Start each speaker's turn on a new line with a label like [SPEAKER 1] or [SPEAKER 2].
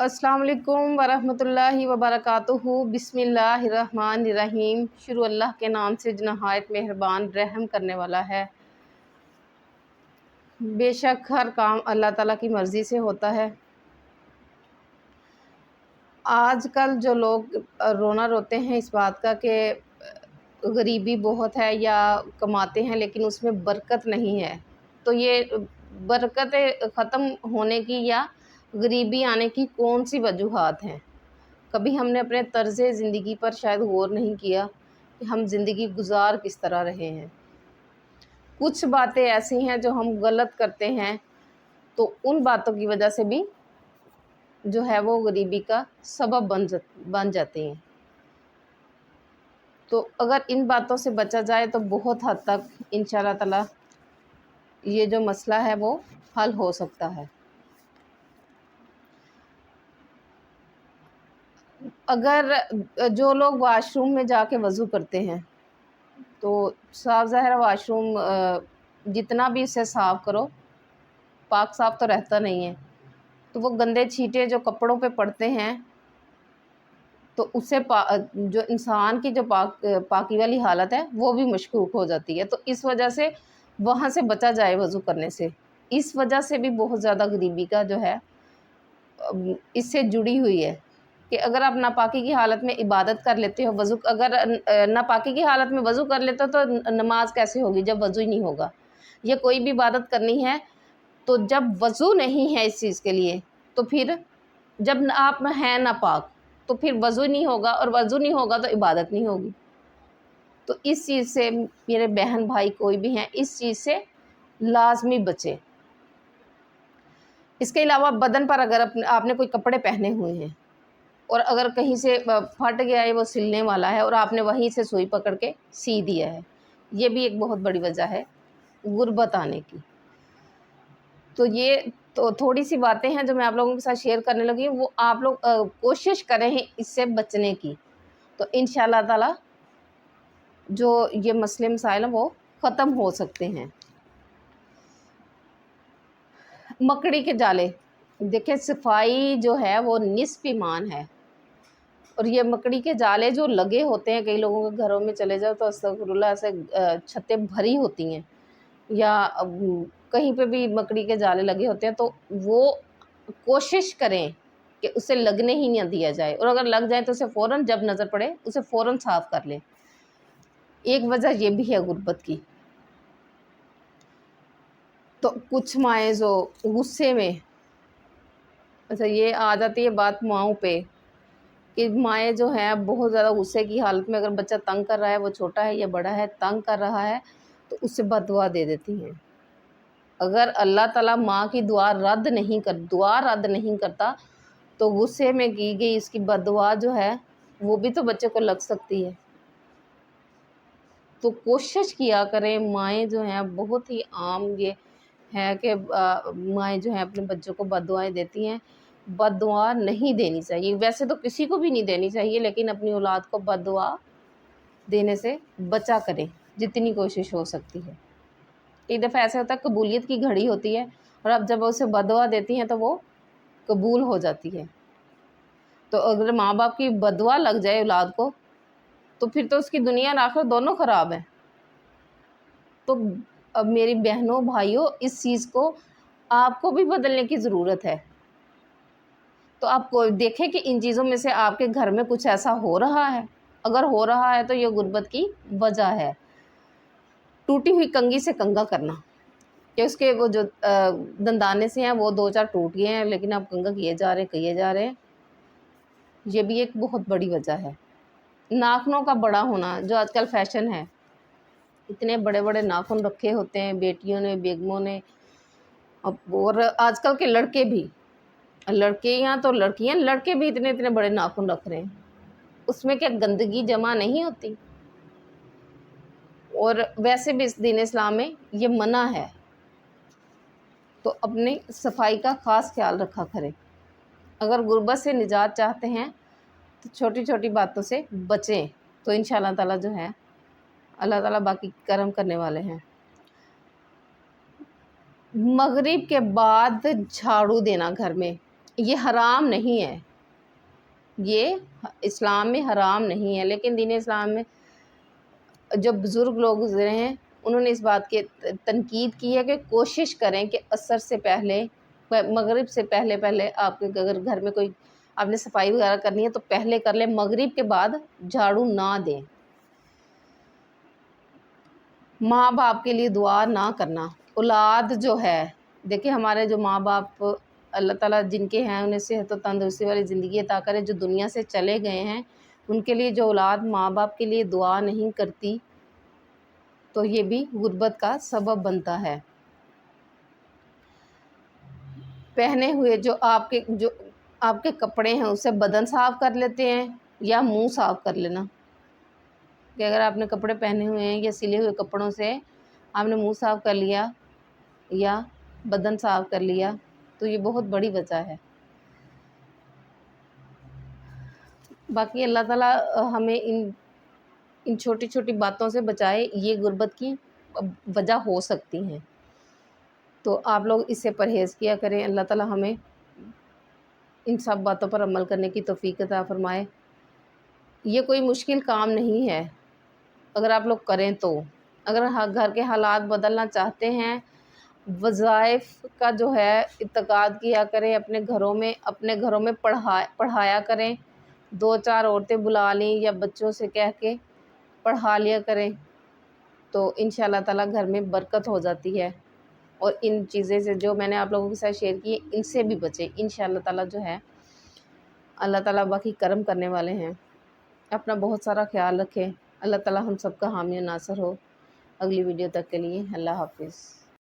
[SPEAKER 1] अस्सलाम वालेकुम वरहमतुल्लाहि वबरकातुहू। बिस्मिल्लाहिर्रहमानिर्रहीम। शुरू अल्लाह के नाम से जो नहायत मेहरबान रहम करने वाला है। बेशक हर काम अल्लाह ताला की मर्ज़ी से होता है। आजकल जो लोग रोना रोते हैं इस बात का कि गरीबी बहुत है या कमाते हैं लेकिन उसमें बरकत नहीं है, तो ये बरकतें ख़त्म होने की या गरीबी आने की कौन सी वजूहात हैं? कभी हमने अपने तर्ज़ ज़िंदगी पर शायद गौर नहीं किया कि हम ज़िंदगी गुज़ार किस तरह रहे हैं। कुछ बातें ऐसी हैं जो हम गलत करते हैं, तो उन बातों की वजह से भी जो है वो गरीबी का सबब बन जाती हैं। तो अगर इन बातों से बचा जाए तो बहुत हद तक इंशाअल्लाह ताला ये जो मसला है वो हल हो सकता है। अगर जो लोग वाशरूम में जाके वज़ू करते हैं, तो साफ ज़ाहिर है वाशरूम जितना भी इसे साफ़ करो, पाक साफ़ तो रहता नहीं है। तो वो गंदे छींटे जो कपड़ों पे पड़ते हैं, तो उससे जो इंसान की जो पाकी वाली हालत है वो भी मशकूक हो जाती है। तो इस वजह से वहाँ से बचा जाए वज़ू करने से। इस वजह से भी बहुत ज़्यादा गरीबी का जो है इससे जुड़ी हुई है कि अगर आप नापाकी की हालत में इबादत कर लेते हो, वज़ू अगर नापाकी की हालत में वज़ू कर लेते हो तो नमाज कैसे होगी जब वज़ू ही नहीं होगा। या कोई भी इबादत करनी है तो जब वज़ू नहीं है इस चीज़ के लिए, तो फिर जब आप हैं नापाक तो फिर वज़ू नहीं होगा, और वज़ू नहीं होगा तो इबादत नहीं होगी। तो इस चीज़ से मेरे बहन भाई कोई भी हैं, इस चीज़ से लाज़मी बचें। इसके अलावा बदन पर अगर आपने कोई कपड़े पहने हुए हैं और अगर कहीं से फट गया है, वो सिलने वाला है और आपने वहीं से सुई पकड़ के सी दिया है, ये भी एक बहुत बड़ी वजह है गुर्बत आने की। तो ये तो थोड़ी सी बातें हैं जो मैं आप लोगों के साथ शेयर करने लगी हूँ, वो आप लोग कोशिश करें इससे बचने की, तो इंशाअल्लाह ताला जो ये मसले मसाइल हैं वो ख़त्म हो सकते हैं। मकड़ी के जाले, देखिए सफाई जो है वो निस्फ़ ईमान है, और ये मकड़ी के जाले जो लगे होते हैं, कई लोगों के घरों में चले जाओ तो अस्तगफिरुल्लाह से छतें भरी होती हैं, या कहीं पे भी मकड़ी के जाले लगे होते हैं, तो वो कोशिश करें कि उसे लगने ही ना दिया जाए, और अगर लग जाए तो उसे फ़ौरन जब नज़र पड़े उसे फ़ौरन साफ़ कर लें। एक वजह ये भी है गुर्बत की। तो कुछ माएँ जो गुस्से में, अच्छा ये आ जाती है बात माँओं पे कि माएँ जो हैं बहुत ज़्यादा गुस्से की हालत में, अगर बच्चा तंग कर रहा है, वो छोटा है या बड़ा है, तंग कर रहा है, तो उससे बददुआ दे देती हैं। अगर अल्लाह ताला माँ की दुआ रद्द नहीं करता, तो गुस्से में की गई इसकी बददुआ जो है वो भी तो बच्चे को लग सकती है। तो कोशिश किया करें, माएँ जो हैं बहुत ही आम ये है कि माएँ जो हैं अपने बच्चों को बददुआएँ देती हैं। बददुआ नहीं देनी चाहिए, वैसे तो किसी को भी नहीं देनी चाहिए, लेकिन अपनी औलाद को बददुआ देने से बचा करें जितनी कोशिश हो सकती है। एक दफ़ा ऐसा होता है कबूलियत की घड़ी होती है, और अब जब उसे बददुआ देती हैं तो वो कबूल हो जाती है। तो अगर माँ बाप की बददुआ लग जाए औलाद को, तो फिर तो उसकी दुनिया और आखिरत दोनों ख़राब है। तो अब मेरी बहनों भाइयों, इस चीज़ को आपको भी बदलने की ज़रूरत है। तो आप देखें कि इन चीज़ों में से आपके घर में कुछ ऐसा हो रहा है। अगर हो रहा है तो ये गुर्बत की वजह है। टूटी हुई कंघी से कंघा करना, कि उसके वो जो दंदाने से हैं वो 2-4 टूट गए हैं, लेकिन आप कंघा किए जा रहे हैं, ये भी एक बहुत बड़ी वजह है। नाखूनों का बड़ा होना, जो आजकल फ़ैशन है, इतने बड़े-बड़े नाखून रखे होते हैं बेटियों ने, बेगमों ने, और आजकल के लड़के भी, लड़कियाँ तो लड़कियाँ, लड़के भी इतने-इतने बड़े नाखून रख रहे हैं। उसमें क्या गंदगी जमा नहीं होती? और वैसे भी इस दीन इस्लाम में ये मना है, तो अपनी सफाई का ख़ास ख्याल रखा करें। अगर गुर्बत से निजात चाहते हैं तो छोटी-छोटी बातों से बचें, तो इंशाअल्लाह ताला जो है अल्लाह ताला बाकी करम करने वाले हैं। मगरिब के बाद झाड़ू देना घर में, یہ حرام نہیں ہے، یہ اسلام میں حرام نہیں ہے، لیکن دین اسلام میں جو بزرگ لوگ گزرے ہیں انہوں نے اس بات کی تنقید کی ہے کہ کوشش کریں کہ عصر سے پہلے، مغرب سے پہلے آپ کے اگر گھر میں کوئی آپ نے صفائی وغیرہ کرنی ہے تو پہلے کر لیں، مغرب کے بعد جھاڑو نہ دیں۔ ماں باپ کے لیے دعا نہ کرنا، اولاد جو ہے، دیکھیں ہمارے جو ماں باپ اللہ تعالیٰ جن کے ہیں انہیں صحت و تندرستی والی زندگی عطا کرے، جو دنیا سے چلے گئے ہیں ان کے لیے جو اولاد ماں باپ کے لیے دعا نہیں کرتی تو یہ بھی غربت کا سبب بنتا ہے۔ پہنے ہوئے جو آپ کے کپڑے ہیں اسے بدن صاف کر لیتے ہیں یا منہ صاف کر لینا، کہ اگر آپ نے کپڑے پہنے ہوئے ہیں یا سلے ہوئے کپڑوں سے آپ نے منہ صاف کر لیا یا بدن صاف کر لیا تو یہ بہت بڑی وجہ ہے۔ باقی اللہ تعالیٰ ہمیں ان چھوٹی چھوٹی باتوں سے بچائے، یہ غربت کی وجہ ہو سکتی ہیں، تو آپ لوگ اس سے پرہیز کیا کریں۔ اللہ تعالیٰ ہمیں ان سب باتوں پر عمل کرنے کی توفیق عطا فرمائے۔ یہ کوئی مشکل کام نہیں ہے اگر آپ لوگ کریں تو، اگر گھر کے حالات بدلنا چاہتے ہیں، وظائف کا جو ہے اتقاد کیا کریں، اپنے گھروں میں پڑھایا کریں، 2-4 عورتیں بلا لیں یا بچوں سے کہہ کے پڑھا لیا کریں تو انشاءاللہ تعالیٰ گھر میں برکت ہو جاتی ہے۔ اور ان چیزیں سے جو میں نے آپ لوگوں کے ساتھ شیئر کی ان سے بھی بچیں انشاءاللہ تعالیٰ، جو ہے اللہ تعالیٰ باقی کرم کرنے والے ہیں۔ اپنا بہت سارا خیال رکھیں، اللہ تعالیٰ ہم سب کا حامی و ناصر ہو۔ اگلی ویڈیو تک کے لیے اللہ حافظ۔